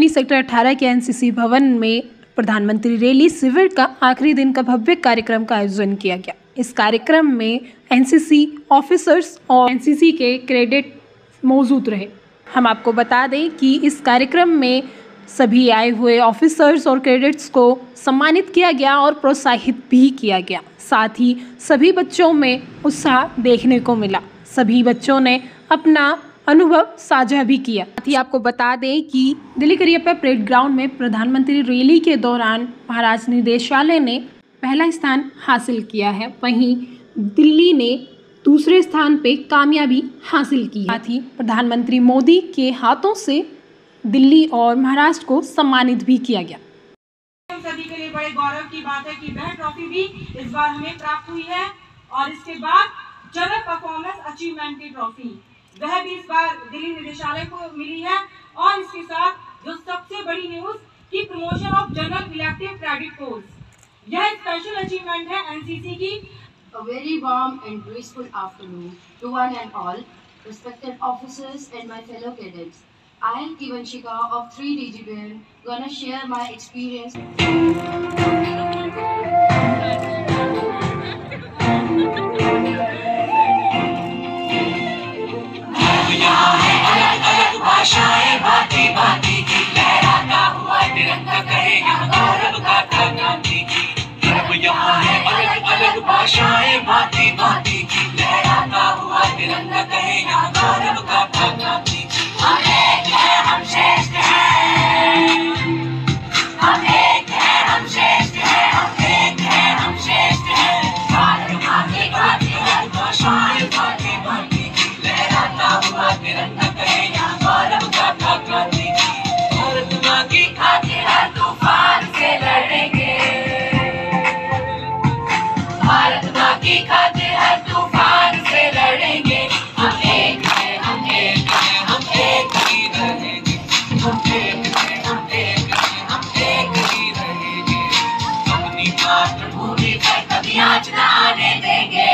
Saini sector 18 के NCC भवन में प्रधानमंत्री रैली शिविर का आखिरी दिन का भव्य कार्यक्रम का आयोजन किया गया। इस कार्यक्रम में एनसीसी ऑफिसर्स और एनसीसी के कैडेट मौजूद रहे। हम आपको बता दें कि इस कार्यक्रम में सभी आए हुए ऑफिसर्स और कैडेट्स को सम्मानित किया गया और प्रोत्साहित भी किया गया। साथ ही सभी बच्चों में उत्साह देखने को मिला। सभी बच्चों ने अपना अनुभव साझा भी किया। साथ ही आपको बता दें कि दिल्ली करियप्पा परेड ग्राउंड में प्रधानमंत्री रैली के दौरान महाराष्ट्र निदेशालय ने पहला स्थान हासिल किया है, वहीं दिल्ली ने दूसरे स्थान पे कामयाबी हासिल की है। साथ ही प्रधानमंत्री मोदी के हाथों से दिल्ली और महाराष्ट्र को सम्मानित भी किया गया। हम सभी के लिए बड़े गौरव की बात है कि वह ट्रॉफी भी इस बार हमें प्राप्त हुई है और इसके बाद जनरल परफॉर्मेंस अचीवमेंट की ट्रॉफी वह भी इस बार दिल्ली निदेशालय को मिली है। और इसके साथ जो सबसे बड़ी न्यूज की promotion of general elective cadet course, यह स्पेशल अचीवमेंट है एनसीसी की। A very warm and graceful afternoon to one and all, respected officers and my fellow cadets. I am Kivanshika of 3DG Band, gonna share my experience. यहाँ है अलग अलग भाषाएं, भांति भांति की लहराता हुआ तिरंगा कहे यहाँ गौरव गाथा गांधी जी। अब यहाँ है अलग अलग भाषाएं, भांति भांति की लहराता हुआ तिरंगा कहे यहाँ गौरव गाथा गांधी जी। हम एक हैं, हम श्रेष्ठ हैं, हम एक हैं, हम श्रेष्ठ हैं, हम एक हैं, हम श्रेष्ठ हैं। भारत माँ की भांति अलग भाषाएं, भांति भांति की लहराता हुआ तिरंगा कहे यहाँ गौरव गाथा गांधी जी। भारत माँ की खातिर हर तूफान से लड़ेंगे, भारत माँ की खातिर हर तूफान से लड़ेंगे। हम एक हैं, हम एक हैं, हम एक ही रहेंगे। हम एक हैं, हम एक हैं, हम एक ही रहेंगे। अपनी मातृभूमि पर कभी आँच न आने देंगे।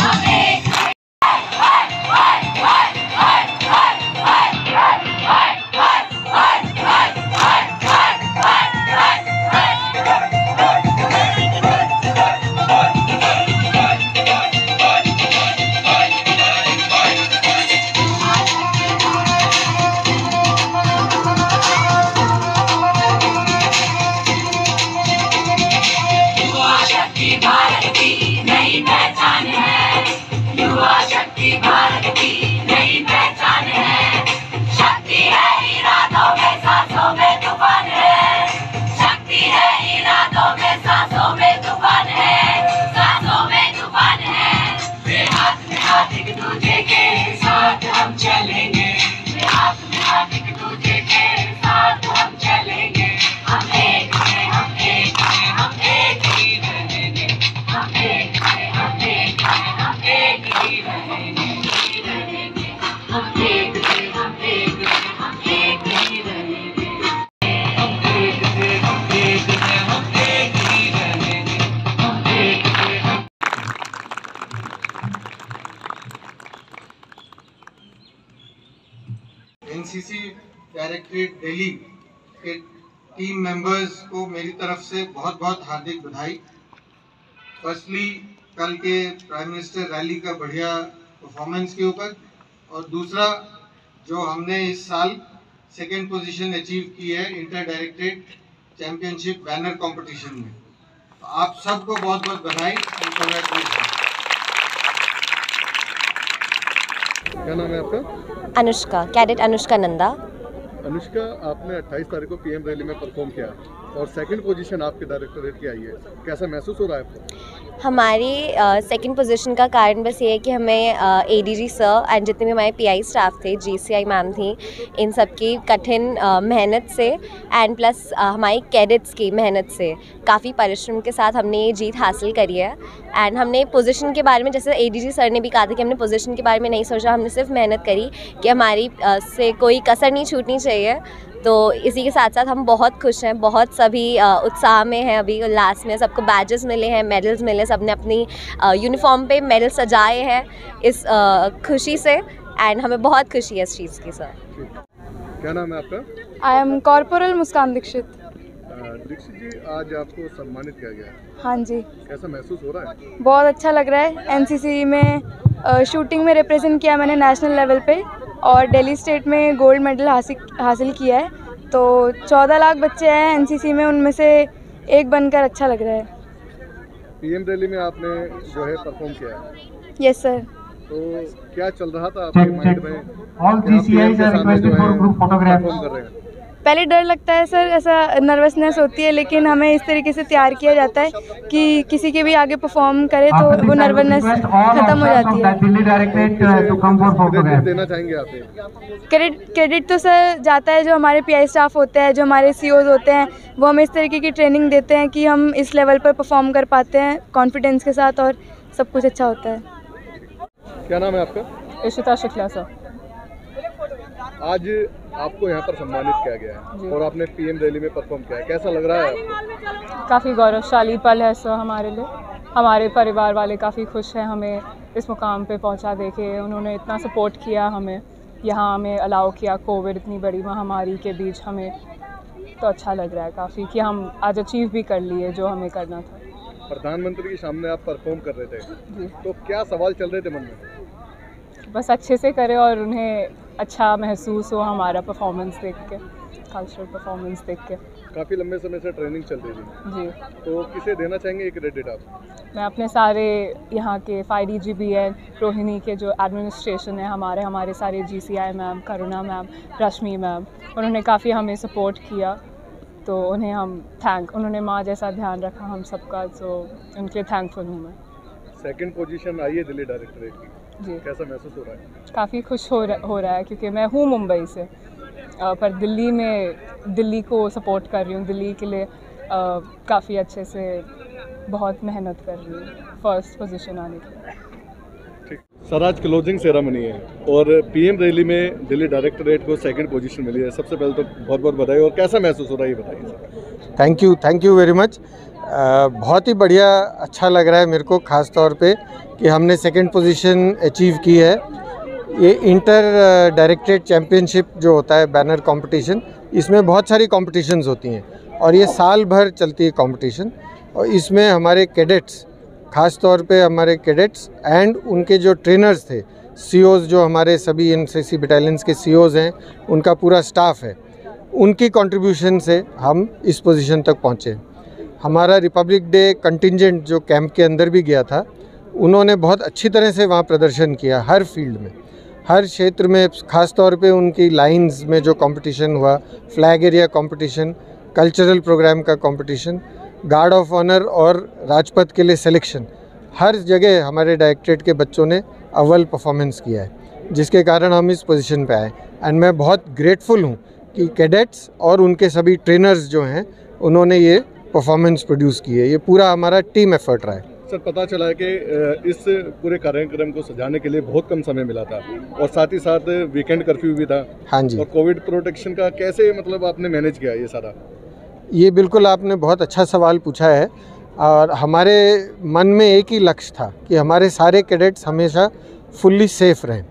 हम एक हैं। भारत की नई पहचान है, युवा शक्ति भारत की नई पहचान है। शक्ति है इरादों में, सांसों में तूफान है। शक्ति है इरादों में, सांसों में तूफान है, सांसों में तूफान है। वे हाथ में हाथ एक दूजे के साथ हम चलेंगे, वे हाथ में हाथ एक दूजे के साथ हम चलेंगे। हम एक हैं, हम एक हैं, हम एक ही रहेंगे। हम एक हैं, हम एक हैं, हम एक ही रहेंगे। हम एक हैं, हम एक हैं, हम एक ही रहेंगे। हम एक हैं, हम एक हैं, हम एक ही रहेंगे। हम एक हैं, हम एनसीसी डायरेक्टरेट दिल्ली के टीम मेंबर्स को मेरी तरफ से बहुत बहुत हार्दिक बधाई। फर्स्टली कल के प्राइम मिनिस्टर रैली का बढ़िया परफॉर्मेंस के ऊपर, और दूसरा जो हमने इस साल सेकेंड पोजीशन अचीव की है inter directorate championship banner competition में। तो आप सबको बहुत बहुत बधाई और कांग्रेचुलेशन। क्या नाम है आपका? अनुष्का, कैडेट अनुष्का नंदा। अनुष्का, आपने 28 तारीख को पीएम रैली में परफॉर्म किया और सेकंड पोजीशन आपके डायरेक्टरेट की आई है, कैसा महसूस हो रहा है आपको? हमारी सेकंड पोजीशन का कारण बस ये है कि हमें एडीजी सर एंड जितने भी हमारे पीआई स्टाफ थे, जीसीआई मैम थी, इन सब की कठिन मेहनत से एंड प्लस हमारी कैडेट्स की मेहनत से काफ़ी परिश्रम के साथ हमने ये जीत हासिल करी है। एंड हमने पोजीशन के बारे में, जैसे एडीजी सर ने भी कहा था कि हमने पोजीशन के बारे में नहीं सोचा, हमने सिर्फ मेहनत करी कि हमारी से कोई कसर नहीं छूटनी चाहिए। तो इसी के साथ साथ हम बहुत खुश हैं, बहुत सभी उत्साह में हैं, अभी उल्लास में। सबको बैजेस मिले हैं, मेडल्स मिले, सब ने अपनी यूनिफॉर्म पे मेडल सजाए हैं इस खुशी से, एंड हमें बहुत खुशी है इस चीज़ की सर। क्या नाम है आपका? आई एम कॉर्पोरल मुस्कान दीक्षित। दीक्षित जी, आज आपको सम्मानित किया गया है। हाँ जी, कैसा महसूस हो रहा है? बहुत अच्छा लग रहा है। एनसीसी में शूटिंग में रिप्रेजेंट किया मैंने नेशनल लेवल पे और दिल्ली स्टेट में गोल्ड मेडल हासिल किया है। तो 14 लाख बच्चे हैं एनसीसी में, उनमें से एक बनकर अच्छा लग रहा है। पीएम रैली में आपने जो है परफॉर्म किया है। Yes sir. तो क्या चल रहा था आपके माइंड में? PM के सामने जो है परफॉर्म कर रहे हैं। पहले डर लगता है सर, ऐसा नर्वसनेस होती है, लेकिन हमें इस तरीके से तैयार किया जाता है कि किसी के भी आगे परफॉर्म करे तो वो नर्वसनेस खत्म हो जाती है। देना चाहेंगे आप? क्रेडिट तो सर जाता है जो हमारे पीआई स्टाफ होते हैं, जो हमारे सीओज होते हैं, वो हमें इस तरीके की ट्रेनिंग देते हैं कि हम इस लेवल पर परफॉर्म कर पाते हैं कॉन्फिडेंस के साथ और सब कुछ अच्छा होता है। क्या नाम है आपका? इशिता शुक्ला सर। आज आपको यहाँ पर सम्मानित किया गया है और आपने पीएम रैली में परफॉर्म किया है, कैसा लग रहा है आपको? काफ़ी गौरवशाली पल है सर हमारे लिए। हमारे परिवार वाले काफ़ी खुश हैं हमें इस मुकाम पे पहुँचा देके। उन्होंने इतना सपोर्ट किया हमें, यहाँ हमें अलाउ किया कोविड इतनी बड़ी महामारी के बीच हमें। तो अच्छा लग रहा है काफ़ी कि हम आज अचीव भी कर लिए जो हमें करना था। प्रधानमंत्री के सामने आप परफॉर्म कर रहे थे जी, तो क्या सवाल चल रहे थे मन में? बस अच्छे से करें और उन्हें अच्छा महसूस हो हमारा परफॉर्मेंस देख के, कल्चरल परफॉर्मेंस देख के। काफ़ी लंबे समय से ट्रेनिंग चल रही थी जी, तो किसे देना चाहेंगे ये क्रेडिट आप? मैं अपने सारे यहाँ के 5 DGBN रोहिणी के जो एडमिनिस्ट्रेशन है, हमारे सारे GCI मैम, करुणा मैम, रश्मि मैम, उन्होंने काफ़ी हमें सपोर्ट किया। तो उन्हें हम उन्होंने माँ जैसा ध्यान रखा हम सबका, तो उनके लिए थैंकफुल हूँ मैं। सेकंड पोजीशन आई है दिल्ली डायरेक्टरेट की जी, कैसा महसूस हो रहा है? काफ़ी खुश हो रहा है क्योंकि मैं हूँ मुंबई से, पर दिल्ली को सपोर्ट कर रही हूँ। दिल्ली के लिए काफ़ी अच्छे से बहुत मेहनत कर रही हूँ फर्स्ट पोजीशन आने के लिए। ठीक सर, आज क्लोजिंग सेरेमनी है और पीएम रैली में दिल्ली डायरेक्टरेट को सेकंड पोजीशन मिली है। सबसे पहले तो बहुत बहुत बधाई, और कैसा महसूस हो रहा है ये बताइए sir. Thank you very much. बहुत ही बढ़िया, अच्छा लग रहा है मेरे को, ख़ास तौर पे कि हमने सेकंड पोजीशन अचीव की है। ये इंटर डायरेक्टरेट चैम्पियनशिप जो होता है, बैनर कंपटीशन, इसमें बहुत सारी कॉम्पिटिशन्स होती हैं और ये साल भर चलती है कंपटीशन। और इसमें हमारे कैडेट्स, ख़ास तौर पे हमारे कैडेट्स एंड उनके जो ट्रेनर्स थे, सीओज़ जो हमारे सभी एनसीसी बटालियंस के सीओज़ हैं, उनका पूरा स्टाफ है, उनकी कंट्रीब्यूशन से हम इस पोजीशन तक पहुँचे। हमारा रिपब्लिक डे कंटिंजेंट जो कैंप के अंदर भी गया था, उन्होंने बहुत अच्छी तरह से वहाँ प्रदर्शन किया, हर फील्ड में, हर क्षेत्र में। ख़ास तौर पे उनकी लाइंस में जो कंपटीशन हुआ, flag area competition, cultural programme का कंपटीशन, गार्ड ऑफ ऑनर और राजपथ के लिए सिलेक्शन, हर जगह हमारे डायरेक्टरेट के बच्चों ने अव्वल परफॉर्मेंस किया है, जिसके कारण हम इस पोजीशन पे आए। एंड मैं बहुत ग्रेटफुल हूँ कि कैडेट्स और उनके सभी ट्रेनर्स जो हैं, उन्होंने ये परफॉर्मेंस प्रोड्यूस की है। ये पूरा हमारा टीम एफर्ट रहा है। सर, पता चला है कि इस पूरे कार्यक्रम को सजाने के लिए बहुत कम समय मिला था और साथ ही साथ वीकेंड कर्फ्यू भी था। हाँ जी। और कोविड प्रोटेक्शन का कैसे मतलब आपने मैनेज किया ये सारा? ये बिल्कुल आपने बहुत अच्छा सवाल पूछा है और हमारे मन में एक ही लक्ष्य था कि हमारे सारे कैडेट्स हमेशा फुल्ली सेफ रहें।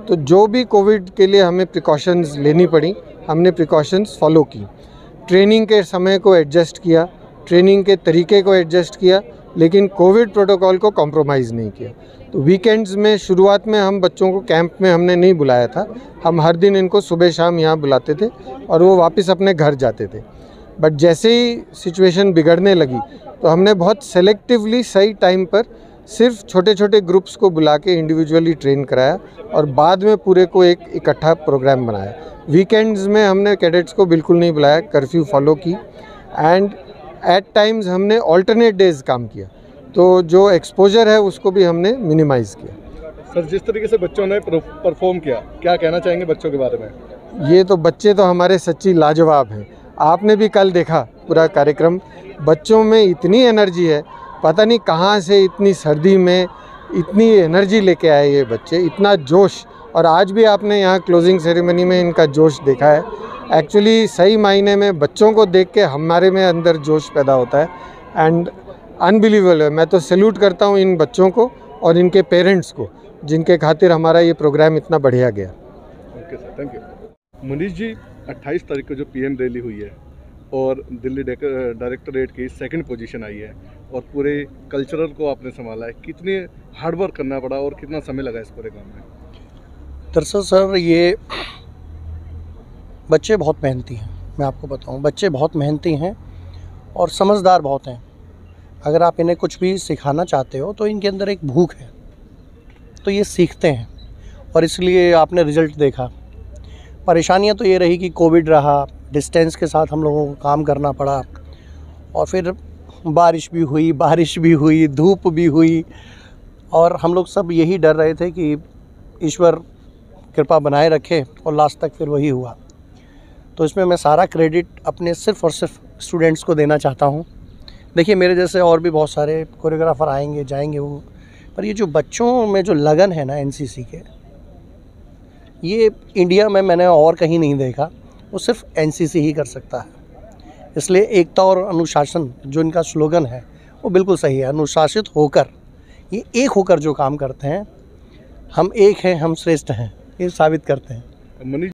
तो जो भी कोविड के लिए हमें प्रिकॉशंस लेनी पड़ी, हमने प्रिकॉशंस फॉलो की। ट्रेनिंग के समय को एडजस्ट किया, ट्रेनिंग के तरीके को एडजस्ट किया, लेकिन कोविड प्रोटोकॉल को कॉम्प्रोमाइज़ नहीं किया। तो वीकेंड्स में शुरुआत में हम बच्चों को कैंप में हमने नहीं बुलाया था, हम हर दिन इनको सुबह शाम यहाँ बुलाते थे और वो वापस अपने घर जाते थे। बट जैसे ही सिचुएशन बिगड़ने लगी तो हमने बहुत सेलेक्टिवली सही टाइम पर सिर्फ छोटे छोटे ग्रुप्स को बुला के इंडिविजुअली ट्रेन कराया और बाद में पूरे को एक इकट्ठा प्रोग्राम बनाया। वीकेंड्स में हमने कैडेट्स को बिल्कुल नहीं बुलाया, कर्फ्यू फॉलो की एंड एट टाइम्स हमने ऑल्टरनेट डेज काम किया, तो जो एक्सपोजर है उसको भी हमने मिनिमाइज़ किया। सर, जिस तरीके से बच्चों ने परफॉर्म किया, क्या कहना चाहेंगे बच्चों के बारे में? ये तो बच्चे तो हमारे सच्ची लाजवाब हैं। आपने भी कल देखा पूरा कार्यक्रम, बच्चों में इतनी एनर्जी है, पता नहीं कहाँ से इतनी सर्दी में इतनी एनर्जी लेके आए ये बच्चे, इतना जोश। और आज भी आपने यहाँ क्लोजिंग सेरेमनी में इनका जोश देखा है। एक्चुअली सही मायने में बच्चों को देख के हमारे में अंदर जोश पैदा होता है एंड अनबिलीवेबल है। मैं तो सैल्यूट करता हूँ इन बच्चों को और इनके पेरेंट्स को, जिनके खातिर हमारा ये प्रोग्राम इतना बढ़िया गया। Okay sir, thank you. Manish ji, 28 तारीख को जो पीएम रैली हुई है और दिल्ली डायरेक्टरेट की सेकंड पोजीशन आई है और पूरे कल्चरल को आपने संभाला है, कितने हार्ड वर्क करना पड़ा और कितना समय लगा इस पूरे काम में? दरअसल सर ये बच्चे बहुत मेहनती हैं, मैं आपको बताऊं, बच्चे बहुत मेहनती हैं और समझदार बहुत हैं। अगर आप इन्हें कुछ भी सिखाना चाहते हो तो इनके अंदर एक भूख है, तो ये सीखते हैं और इसलिए आपने रिज़ल्ट देखा। परेशानियां तो ये रही कि कोविड रहा, डिस्टेंस के साथ हम लोगों को काम करना पड़ा और फिर बारिश भी हुई, धूप भी हुई और हम लोग सब यही डर रहे थे कि ईश्वर कृपा बनाए रखे और लास्ट तक फिर वही हुआ। तो इसमें मैं सारा क्रेडिट अपने सिर्फ़ और सिर्फ स्टूडेंट्स को देना चाहता हूँ। देखिए मेरे जैसे और भी बहुत सारे कोरियोग्राफर आएंगे जाएंगे वो, पर ये जो बच्चों में जो लगन है ना एनसीसी के, ये इंडिया में मैंने और कहीं नहीं देखा, वो सिर्फ एनसीसी ही कर सकता है। इसलिए एकता और अनुशासन जो इनका स्लोगन है वो बिल्कुल सही है। अनुशासित होकर, ये एक होकर जो काम करते हैं, हम एक हैं, हम श्रेष्ठ हैं, ये साबित करते हैं। मनीष